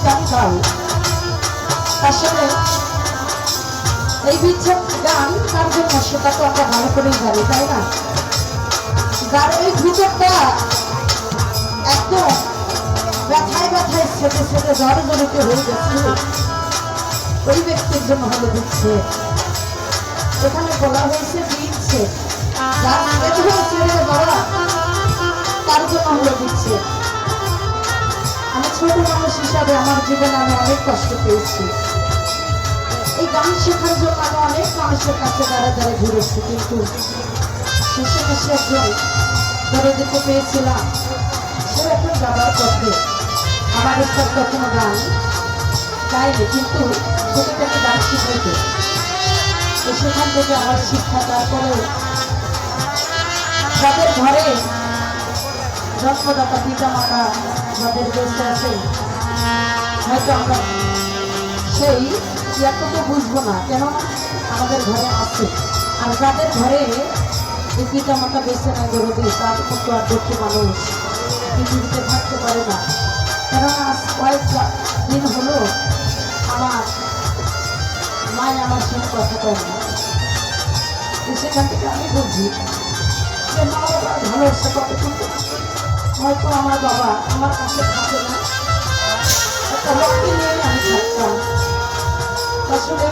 গান গাও। আসলে এই বিচ্ছেদ গান কার জন্য সেটা তো আমরা ভালো করেই জানি, তাই না? যার এই ভিতরটা একদম ব্যথায় ব্যথায় ছেটে ছেটে জ্বরে জড়িত হয়ে গেছে, ওই ব্যক্তির জন্য হলো বিচ্ছেদ। এখানে বলা হয়েছে বিচ্ছেদ, যার ছেড়ে ছেড়ে যাওয়া তার জন্য হলো বিচ্ছেদ। আমি ছোট মানুষ হিসাবে আমার জীবনে আমি অনেক কষ্ট পেয়েছি। এই গান শেখার জন্য আমি অনেক মানুষের কাছে দাঁড়া দাঁড়া ঘুরেছি, কিন্তু শেষে শেষে একজন দরদিকে পেয়েছিলাম, সে এখন যাবার পথে আমার একটা কখনো গান গাইনি, কিন্তু ছোটো থেকে গান শিখাইতে, তো সেখান থেকে আমার শিক্ষা। তারপরে যাদের ঘরে জন্মদাতা পিতা মাতা যাদের বেঁচে আছে, হয়তো আমরা সেই ইয়াটুকু বুঝবো না, কেননা আমাদের ঘরে আছে। আর যাদের ঘরে এই পিতা মাতা বেঁচে নাই দরদি, তার মতো আর দুঃখী মানুষ পৃথিবীতে থাকতে পারে না। কেননা আজ কয়েক দিন হলো আমার মায় আমার সঙ্গে কথা কয় না, সেখান থেকে আমি বুঝি যে মা বাবার ভালোবাসা কতটুকু। হয়তো আমার বাবা আমার কাছে থাকে না, একটা লক্ষ্মী নিয়ে আমি থাকতাম। আসলে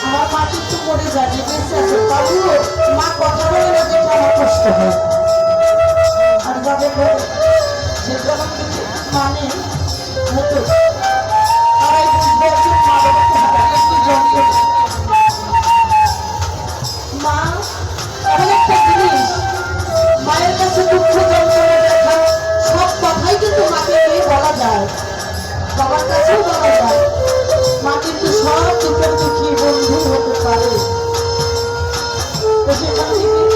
আমার মা কিন্তু মরে যায়, বেঁচে আছে, তবুও মা কথা বলে না, যেটা আমার কষ্ট হয়। আর যাদের ঘরে যে যেমন কিছু মানে হতো, তারাই বুঝবে একজন মা বাবাকে হারালে কি যন্ত্রণা। মা এমন একটা জিনিস, মায়ের কাছে দুঃখ যন্ত্রণা দেখা সব কথাই কিন্তু মাকে গিয়ে বলা যায়, বাবার কাছেও বলা যায়। মা কিন্তু সব দুঃখের দুঃখী বন্ধু হতে পারে। তো সেখান থেকে